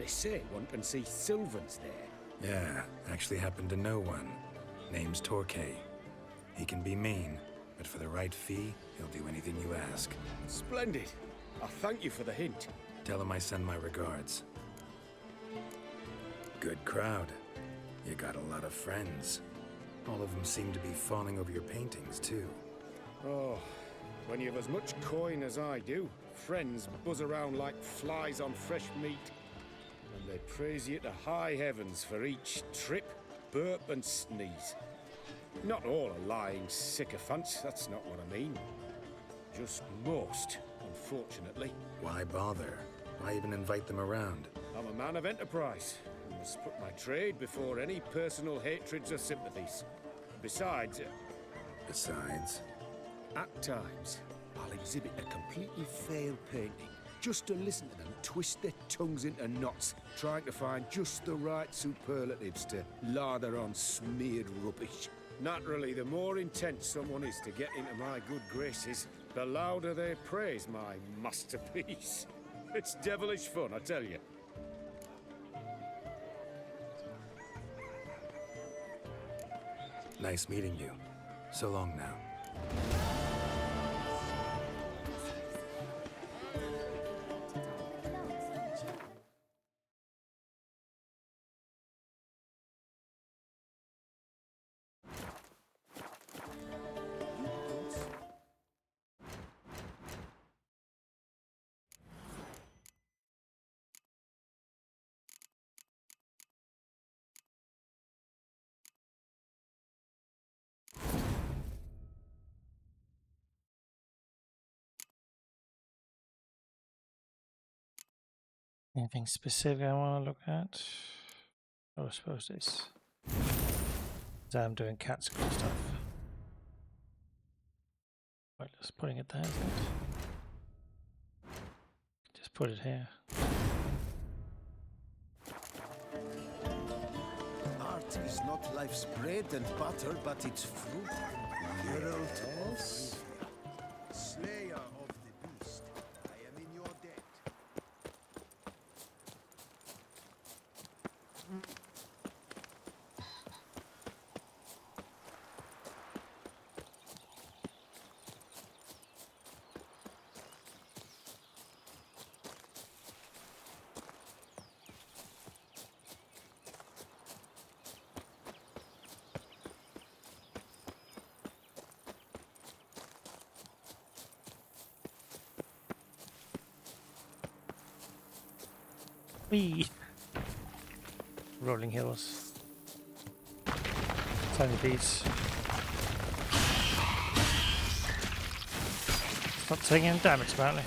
They say one can see Sylvans there. Yeah, actually happen to know one. Name's Torquay. He can be mean, but for the right fee, he'll do anything you ask. Splendid. I thank you for the hint. Tell him I send my regards. Good crowd. You got a lot of friends. All of them seem to be fawning over your paintings, too. Oh, when you have as much coin as I do, friends buzz around like flies on fresh meat. And they praise you to high heavens for each trip, burp and sneeze. Not all are lying sycophants, that's not what I mean. Just most, unfortunately. Why bother? Why even invite them around? I'm a man of enterprise. I must put my trade before any personal hatreds or sympathies. Besides... Besides? At times, I'll exhibit a completely failed painting, just to listen to them twist their tongues into knots, trying to find just the right superlatives to lather on smeared rubbish. Naturally, the more intent someone is to get into my good graces, the louder they praise my masterpiece. It's devilish fun, I tell you. Nice meeting you. So long now. Anything specific I want to look at? Oh, I suppose this. So I'm doing cat school stuff. Right, just putting it there, isn't it? Just put it here. Art is not life's bread and butter, but its fruit. Geralt, slayer of the beast, I am in your debt. Whee! Rolling hills. Tiny beats. It's not taking any damage apparently.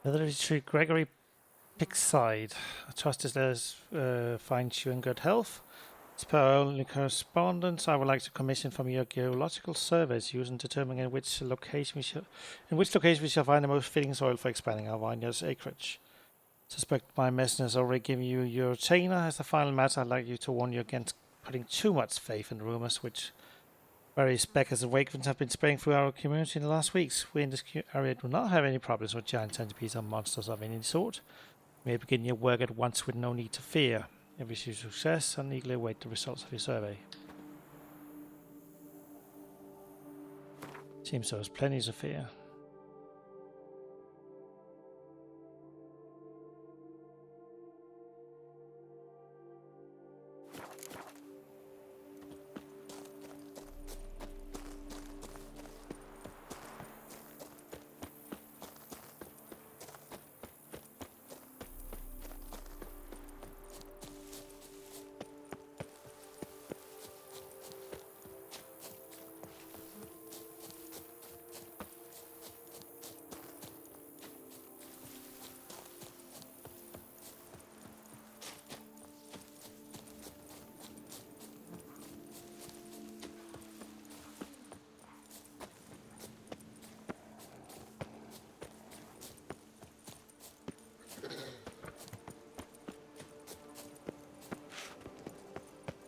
Literary Tree Gregory Pickside. I trust this letters finds you in good health. As per our only correspondence, I would like to commission from your geological surveys using determining in which location we shall find the most fitting soil for expanding our vineyard's acreage. Suspect my messenger has already given you your retainer. As a final matter, I'd like you to warn you against putting too much faith in rumors which various beggars and wakefins have been spreading through our community in the last weeks. We in this area do not have any problems with giant centipedes or monsters of any sort. You may begin your work at once with no need to fear. I wish you success and eagerly await the results of your survey. Seems there was plenty to fear.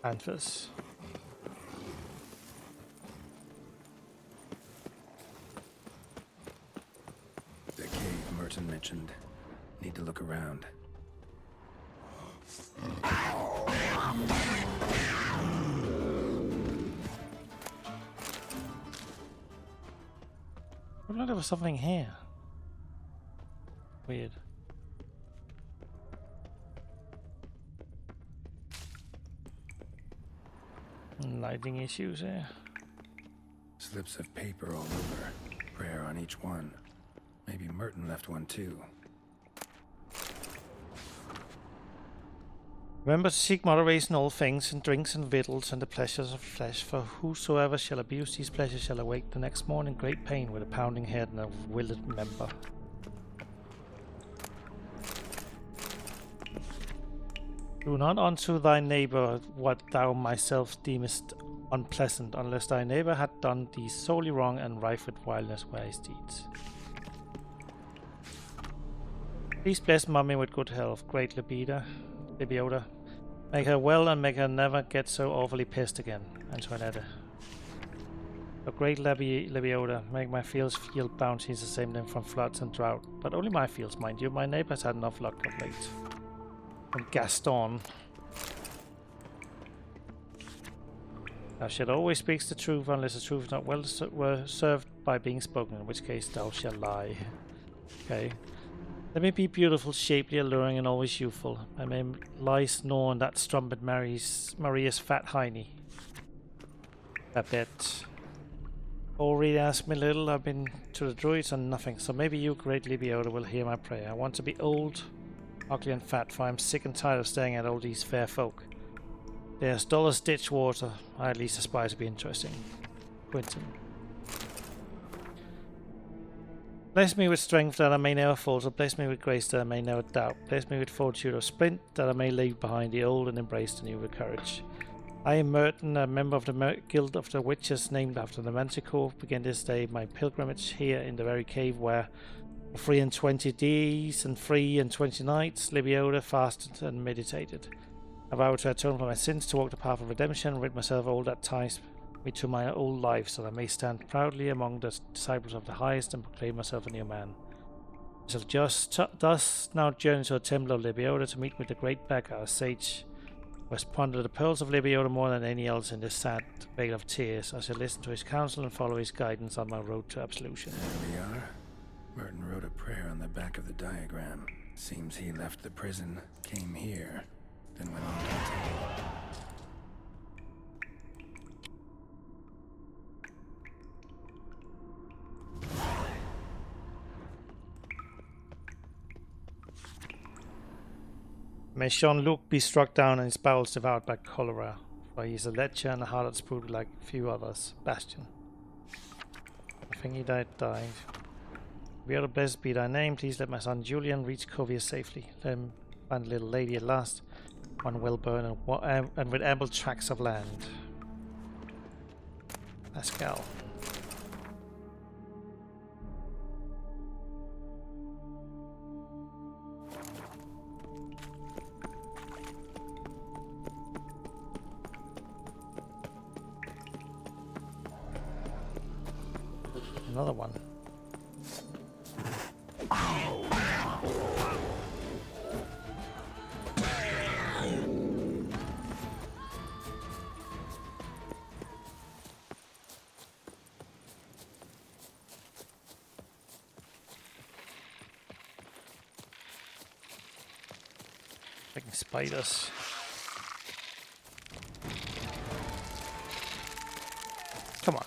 Anthers. The cave Merton mentioned. Need to look around. I thought there was something here. Weird. Lighting issues here. Slips of paper all over. Prayer on each one. Maybe Merton left one too. Remember to seek moderation in all things, in drinks and victuals, and the pleasures of flesh, for whosoever shall abuse these pleasures shall awake the next morning great pain with a pounding head and a withered member. Do not unto thy neighbour what thou myself deemest unpleasant, unless thy neighbour had done thee sorely wrong and rife with wildness were his deeds. Please bless Mummy with good health, great Libioda. Make her well and make her never get so awfully pissed again. Antoinette. A great Libioda, make my fields yield bounties the same them from floods and drought. But only my fields, mind you. My neighbours had enough luck of late. And Gaston. Thou shalt always speak the truth unless the truth is not well served by being spoken, in which case thou shalt lie. Okay. Let me be beautiful, shapely, alluring, and always youthful. I may lie snoring that strumpet Maria's fat hiney. I bet. Already asked me little, I've been to the druids and nothing, so maybe you, great Libioda, will hear my prayer. I want to be old, ugly and fat, for I'm sick and tired of staring at all these fair folk. They're as dull as ditch water. I at least aspire to be interesting. Quentin. Bless me with strength that I may never falter, bless me with grace that I may never doubt, bless me with fortitude of sprint that I may leave behind the old and embrace the new with courage. I am Merton, a member of the Guild of the Witches, named after the Manticore. Begin this day my pilgrimage here in the very cave where, for 320 days and 320 nights, Libioda fasted and meditated. I vow to atone for my sins, to walk the path of redemption, rid myself of all that ties me to my old life, so that I may stand proudly among the disciples of the highest and proclaim myself a new man. I shall just thus now journey to the temple of Libioda to meet with the great beggar, a sage who has pondered the pearls of Libioda more than any else in this sad vale of tears. I shall listen to his counsel and follow his guidance on my road to absolution. There we are. Merton wrote a prayer on the back of the diagram. Seems he left the prison, came here, then went on to the temple. May Jean-Luc be struck down and his bowels devoured by cholera, for he is a lecher and a harlot's brood like few others. Bastion. I think he died. Be able to blessed be thy name. Please let my son Julian reach Covia safely. Let him find a little lady at last, one well burned and with ample tracts of land. Pascal. Another one. Fucking spiders. Come on.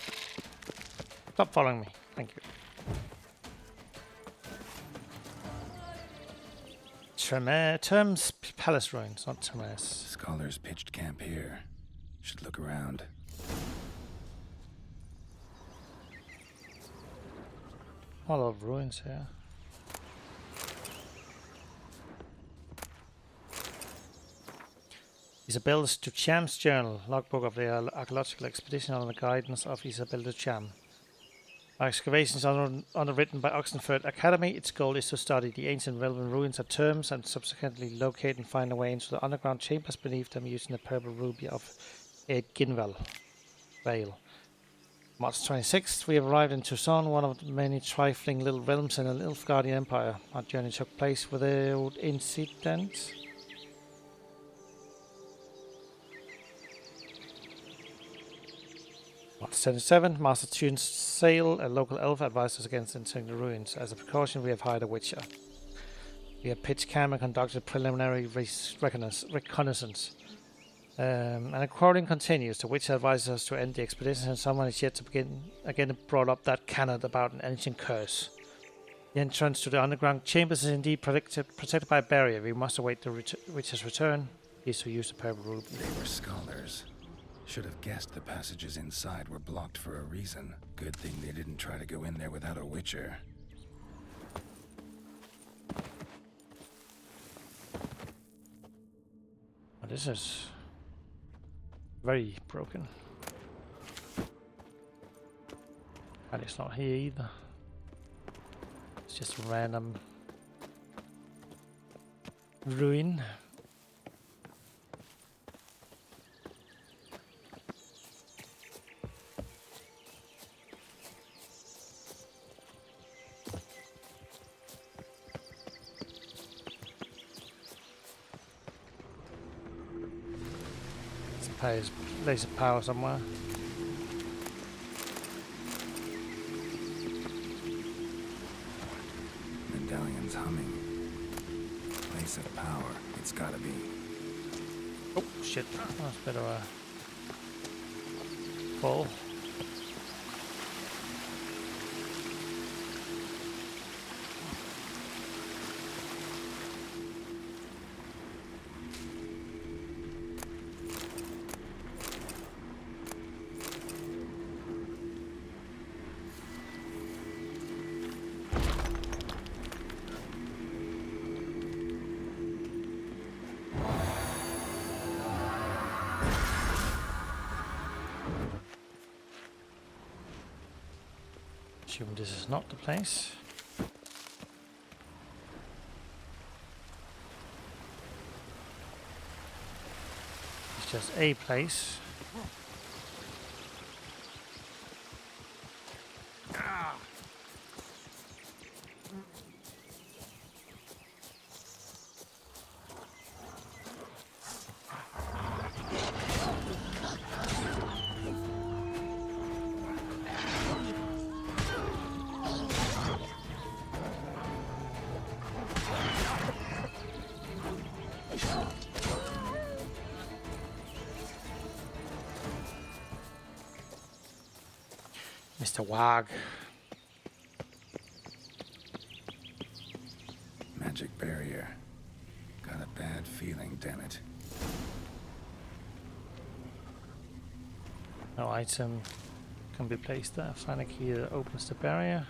Stop following me. Thank you. Terms Palace Ruins, not Tremere. Scholars pitched camp here. Should look around. A lot of ruins here. Isabelle Duchamp's journal, logbook of the archaeological expedition under the guidance of Isabelle Duchamp. Excavations are underwritten by Oxenford Academy. Its goal is to study the ancient relevant ruins at terms and subsequently locate and find a way into the underground chambers beneath them using the purple ruby of Ginval Vale. March 26th, we arrived in Tucson, one of the many trifling little realms in the Nilfgaardian Empire. Our journey took place without incident. March 27th, Master Tune's Sale, a local elf, advised us against entering the ruins. As a precaution, we have hired a witcher. We have pitched camp and conducted preliminary reconnaissance. And the quarreling continues. The witcher advises us to end the expedition, and someone is yet to begin again brought up that canon about an ancient curse. The entrance to the underground chambers is indeed protected by a barrier. We must await the witcher's return. He is to use the purple ruby. They were scholars. Should have guessed the passages inside were blocked for a reason. Good thing they didn't try to go in there without a witcher. Oh, this is very broken. And it's not here either. It's just a random ruin. Place of power somewhere. Medallion's humming. Place of power. It's gotta be. Oh shit! That's a bit of a fall. Assume this is not the place. It's just a place. Mr. Wag. Magic barrier. Got a bad feeling, damn it. No item can be placed there. Find a key that opens the barrier.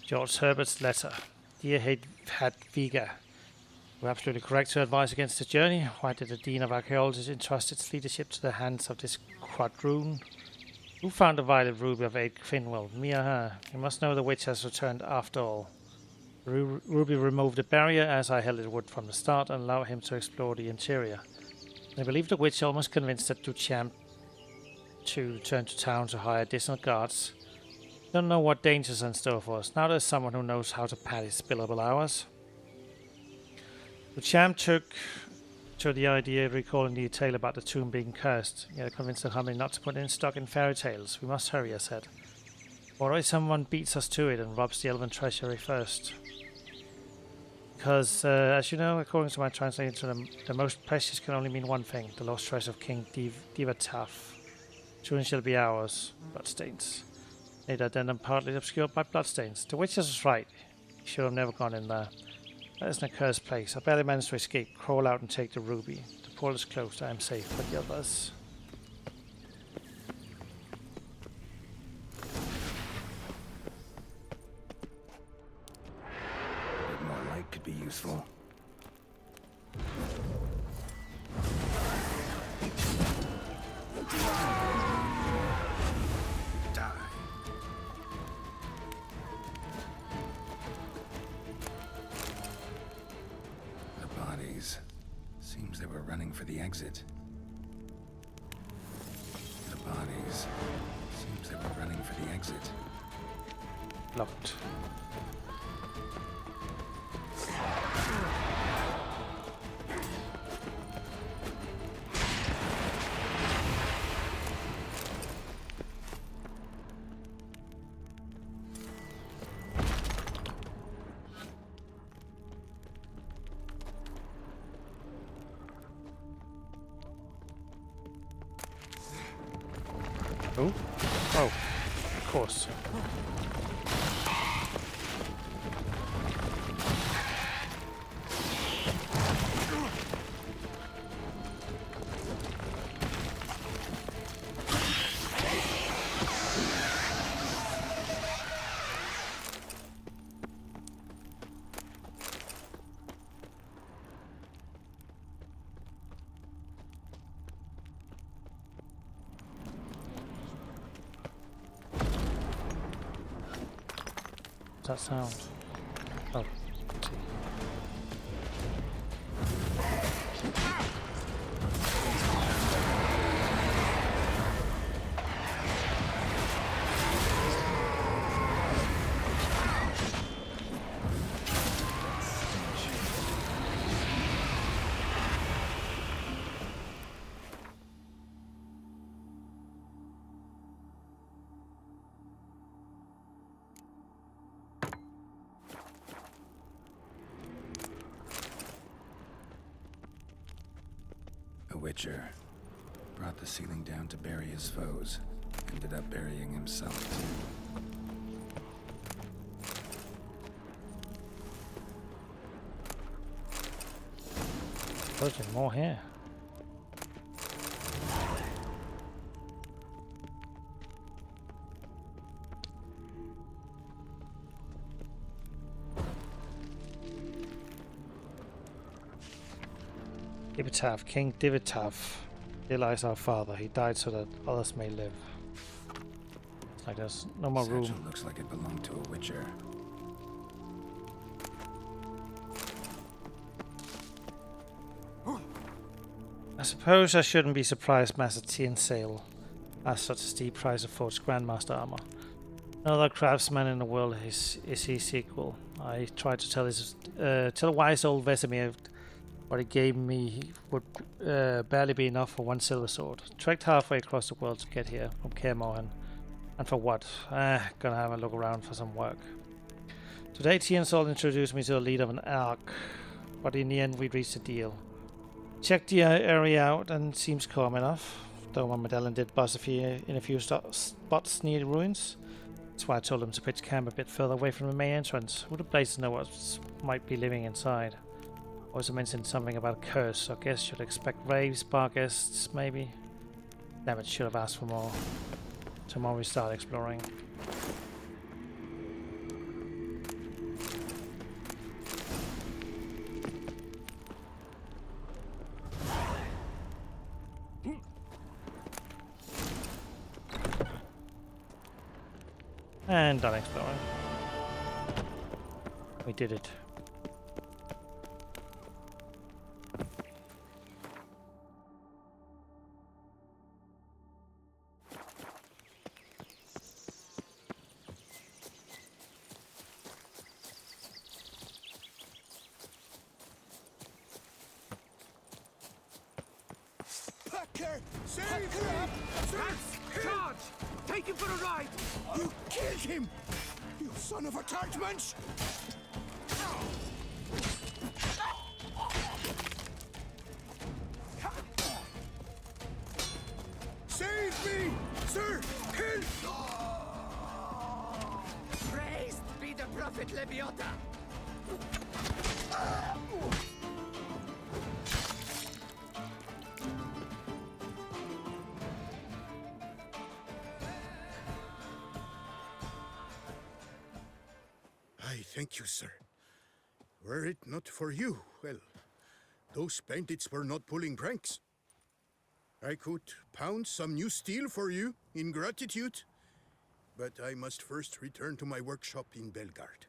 George Herbert's letter. Dear Hedviga, you're absolutely correct to advise against the journey. Why did the Dean of Archaeology entrust its leadership to the hands of this quadroon? Who found the violet ruby of 8 Finwell? Me or her? You must know the witch has returned after all. Ruby removed the barrier as I held it would from the start and allowed him to explore the interior. I believe the witch almost convinced that Duchamp to return to town to hire additional guards. Don't know what dangers are in store for us. Now there's someone who knows how to pad his billable hours. Duchamp took to the idea of recalling the tale about the tomb being cursed. He had convinced the company not to put in stock in fairy tales. We must hurry, I said. Or if someone beats us to it and robs the elven treasury first. Because, as you know, according to my translation, the most precious can only mean one thing. The lost treasure of King Divataf. Soon shall be ours. Bloodstains. Later then partly obscured by bloodstains. The witch was right. He should have never gone in there. That is an accursed place. I barely managed to escape. Crawl out and take the ruby. The portal is closed. I am safe, but the others... A bit more light could be useful. the exit. The bodies. Seems they were running for the exit. Locked. Oh, oh, of course. What's that sound? Oh, let's see. A witcher. Brought the ceiling down to bury his foes. Ended up burying himself, too. There's more here. Divitav, King Divitav. Here lies our father. He died so that others may live. It's like there's no more room. Satchel looks like it belonged to a witcher. I suppose I shouldn't be surprised Master Tian Sale asked such a steep price of forged Grandmaster armor. No other craftsman in the world is his equal. I tried to tell wise old Vesemir what he gave me would barely be enough for one silver sword. Trekked halfway across the world to get here from Kermohan. And for what? Gonna have a look around for some work. Today Tian Sol introduced me to the leader of an arc, but in the end we reached a deal. Checked the area out and it seems calm enough, though my medallion did buzz in a few spots near the ruins. That's why I told him to pitch camp a bit further away from the main entrance. Would the place know what might be living inside? Also mentioned something about a curse, so I guess should expect raves, bar guests, maybe. Damn it, should have asked for more. Tomorrow we start exploring. And done exploring. We did it. Packer! Save him! Charge! Take him for a ride! You killed him! You son of a cartmanch! Save me! Sir! Help! Praised be the Prophet Leviota! I thank you, sir. Were it not for you, well, those bandits were not pulling pranks. I could pound some new steel for you in gratitude, but I must first return to my workshop in Belgard.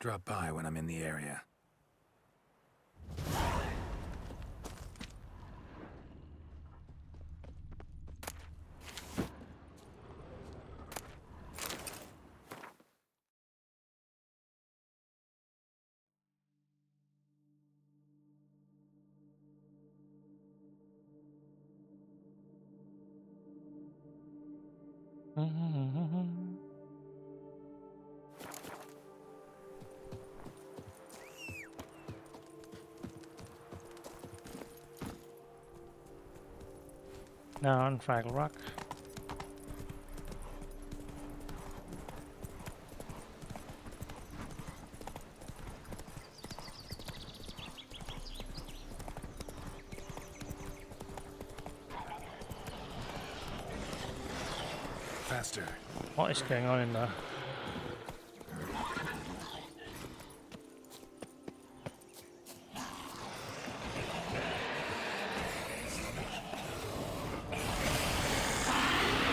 Drop by when I'm in the area. Now on Fraggle Rock. Faster. What is going on in there?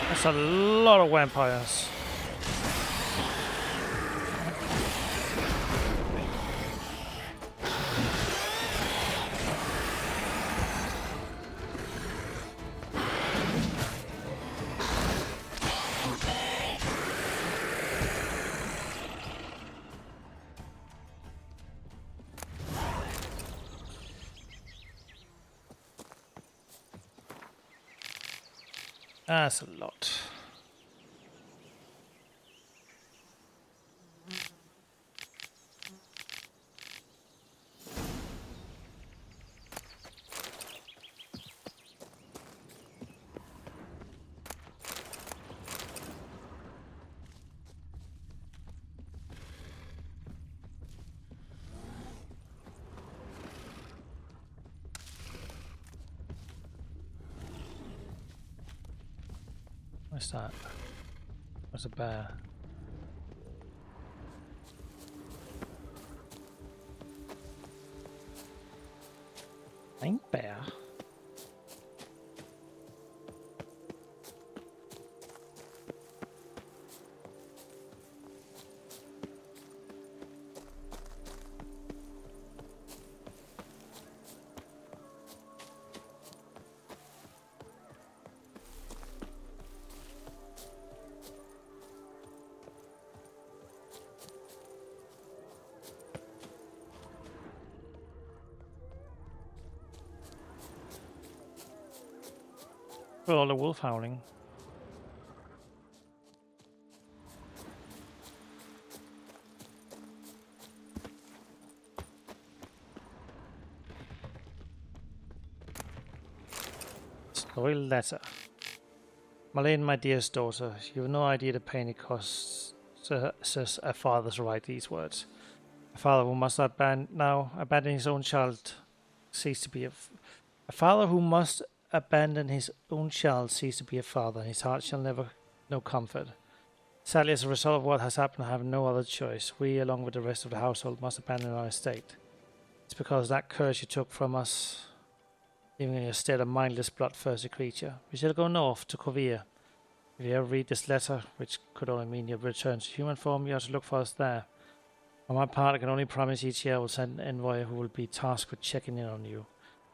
That's a lot of vampires. That's a lot. What's that? What's a bear? Ain't bear. For all the wolf howling. Story letter. Marlene, my dearest daughter, you have no idea the pain it costs a father to write these words. A father who must abandon his own child cease to be a father who must abandon his own child cease to be a father. His heart shall never know comfort. Sadly, as a result of what has happened, I have no other choice. We, along with the rest of the household, must abandon our estate. It's because of that curse you took from us, leaving in a state of mindless, bloodthirsty creature. We shall go north to Kovir. If you ever read this letter, which could only mean you return to human form, you have to look for us there. On my part, I can only promise each year I will send an envoy who will be tasked with checking in on you,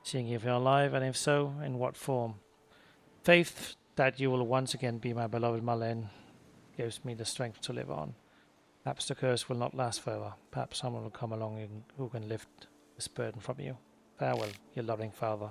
seeing if you're alive, and if so, in what form. Faith that you will once again be my beloved Marlene gives me the strength to live on. Perhaps the curse will not last forever. Perhaps someone will come along who can lift this burden from you. Farewell, your loving father.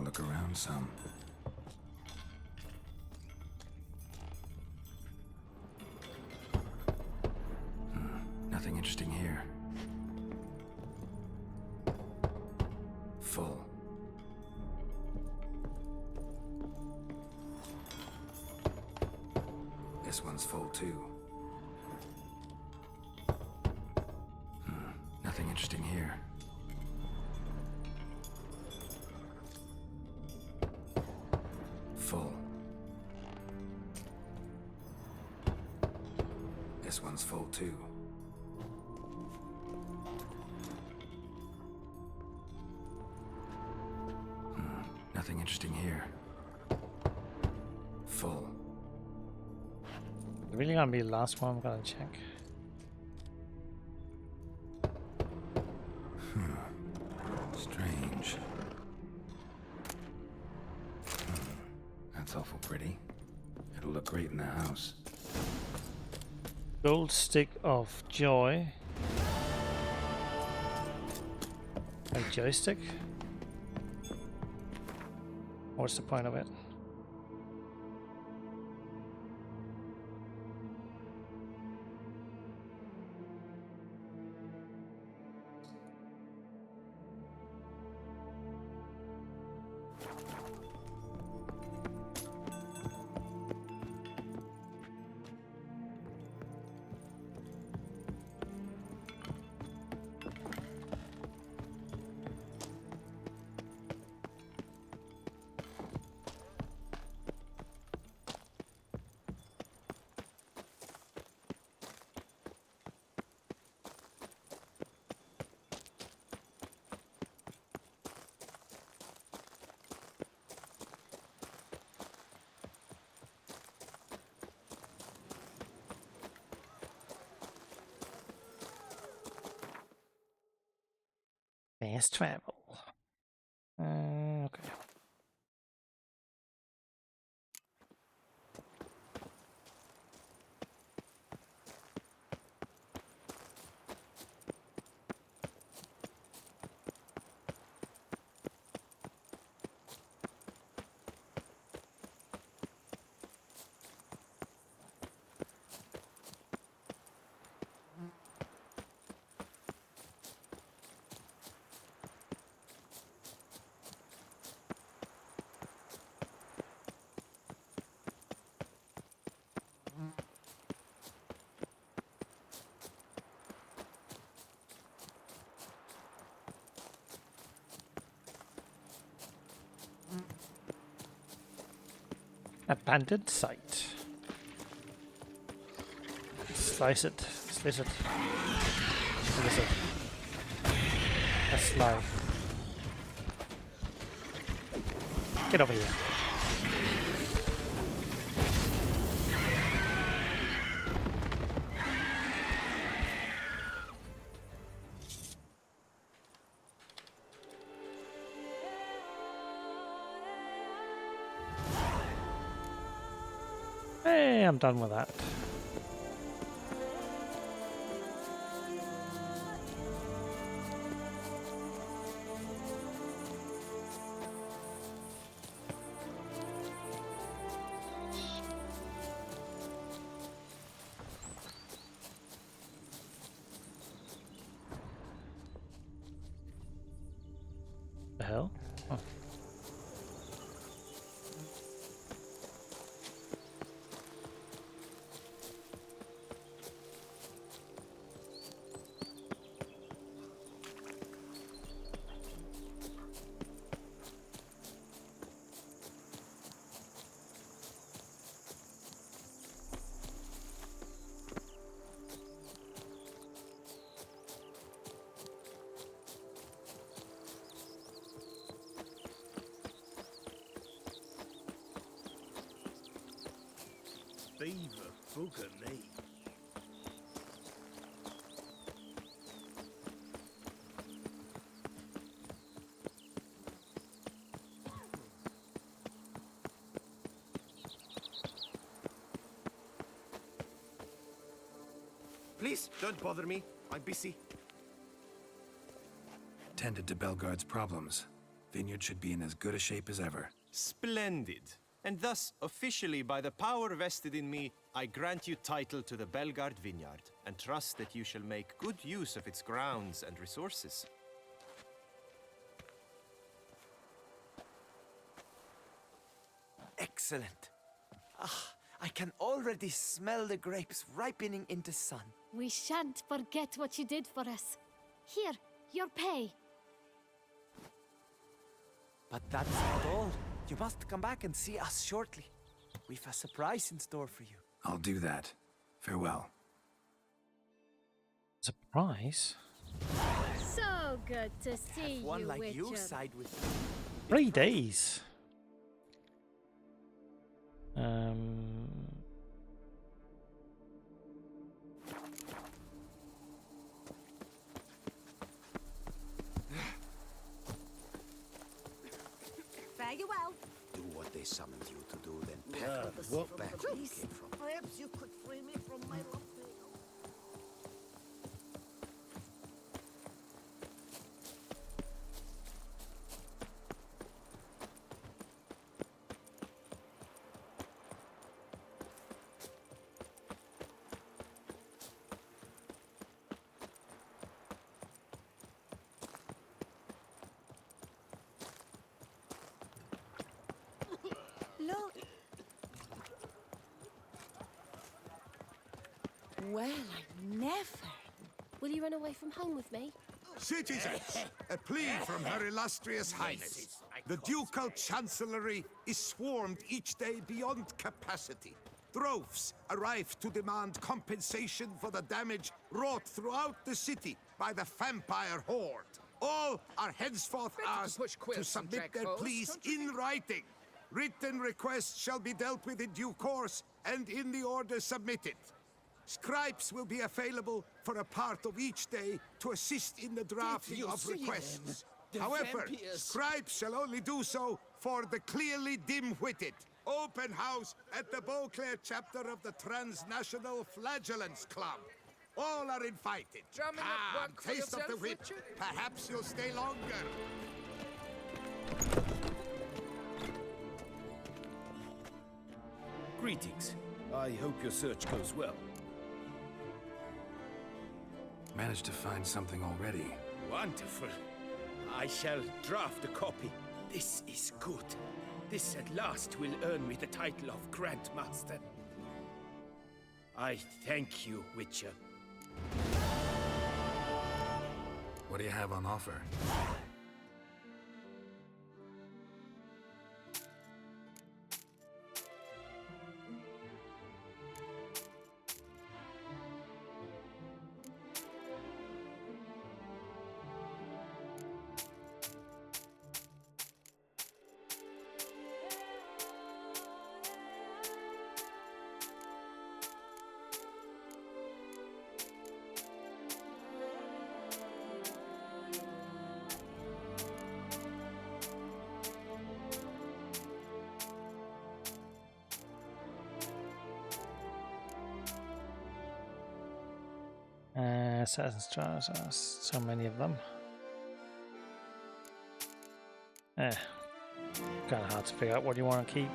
Look around some. Nothing interesting here. Full. This one's full too. Nothing interesting here. Full. This one's full too. Nothing interesting here. Full. Really gonna be the last one I'm gonna check. Strange. That's awful pretty. It'll look great in the house. Gold stick of joy. A joystick? What's the point of it? Fast travel. Okay. Abandoned site. Slice it. Slice it. Slice it. A slice. Get over here. Hey, I'm done with that. The hell? Oh. Beaver bugger me. Please, don't bother me. I'm busy. Tended to Belgard's problems. Vineyard should be in as good a shape as ever. Splendid. And thus, officially by the power vested in me, I grant you title to the Belgard Vineyard, and trust that you shall make good use of its grounds and resources. Excellent. Ah, I can already smell the grapes ripening in the sun. We shan't forget what you did for us. Here, your pay. But that's not all. You must come back and see us shortly. We've a surprise in store for you. I'll do that. Farewell. Surprise? So good to see One you, like you Witcher. side with me. 3 days. Fare you well. Do what they summoned you to do, then pack up and walk back where you came from. Perhaps you could free me from my love. Look. Well, I never. Will you run away from home with me? Citizens, a plea from Her Illustrious Highness. The Ducal Chancellery is swarmed each day beyond capacity. Droves arrive to demand compensation for the damage wrought throughout the city by the vampire horde. All are henceforth asked to submit their pleas in writing. Written requests shall be dealt with in due course and in the order submitted. Scribes will be available for a part of each day to assist in the drafting of requests. However, scribes shall only do so for the clearly dim-witted. Open house at the Beauclair chapter of the Transnational Flagellants Club. All are invited. Come, taste of the whip. Perhaps you'll stay longer. Greetings. I hope your search goes well. Managed to find something already. Wonderful. I shall draft a copy. This is good. This at last will earn me the title of Grandmaster. I thank you, Witcher. What do you have on offer? Assassin's Trials, so many of them. Kind of hard to figure out what you want to keep.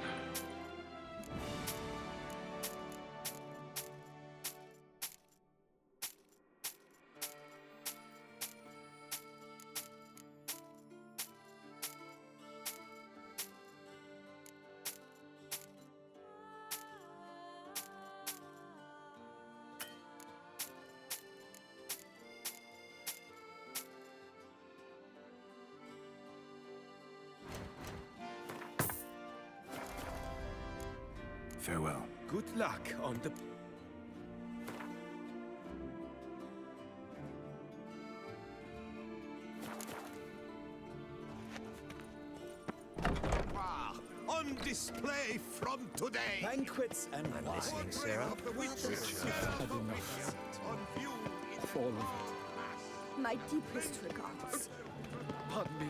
Farewell. Good luck on the... On display from today. Banquets and wine. Listening, Sarah. Of the witches. On view in All of it. My deepest regards. Pardon me.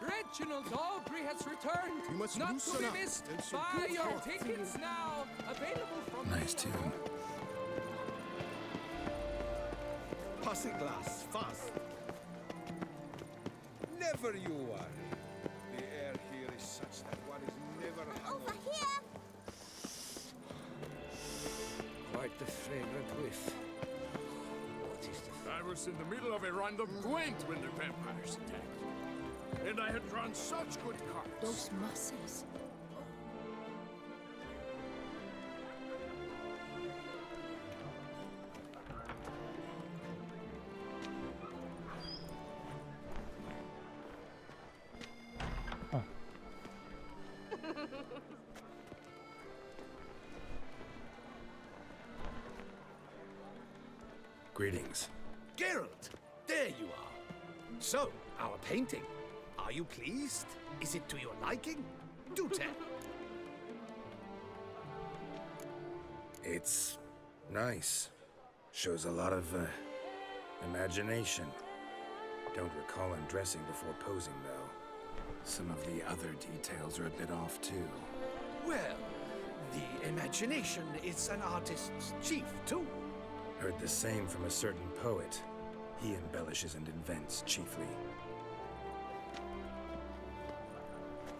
Reginald Aubrey has returned. You must not to loosen be up missed. and so Buy good your health to tickets now. Available from Nice tune. Pass a glass, fast. Never you worry. The air here is such that one is never Over hungover. here. Quite the fragrant whiff. What is the... I was in the middle of a random point when the vampires attacked. And I had drawn such good cards. Those muscles. Greetings. Geralt! There you are. So, our painting. Are you pleased? Is it to your liking? Do tell. It's nice. Shows a lot of imagination. Don't recall undressing before posing, though. Some of the other details are a bit off, too. Well, the imagination is an artist's chief tool. Heard the same from a certain poet. He embellishes and invents chiefly.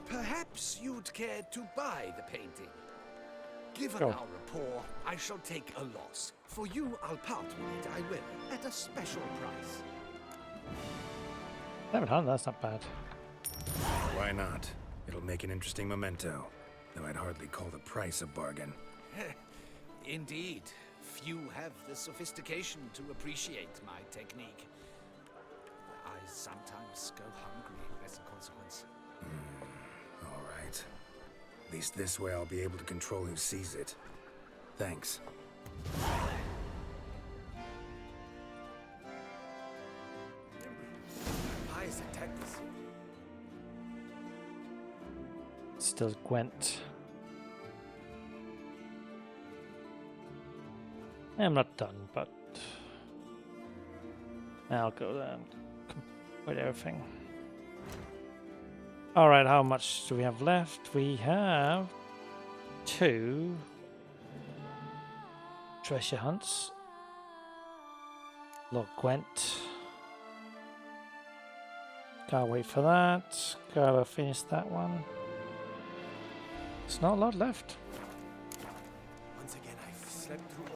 Perhaps you'd care to buy the painting. Given Oh. our rapport, I shall take a loss. For you, I'll part with it, I will, at a special price. 700, that's not bad. Why not? It'll make an interesting memento. Though I'd hardly call the price a bargain. Indeed. Few have the sophistication to appreciate my technique. I sometimes go hungry as a consequence. All right. At least this way I'll be able to control who sees it. Thanks. Why is it tactless? Still Gwent. I'm not done, but I'll go there and complete everything. Alright, how much do we have left? We have 2 treasure hunts. Lord Gwent. Gotta wait for that. Gotta finish that one. There's not a lot left. Once again, I've slept through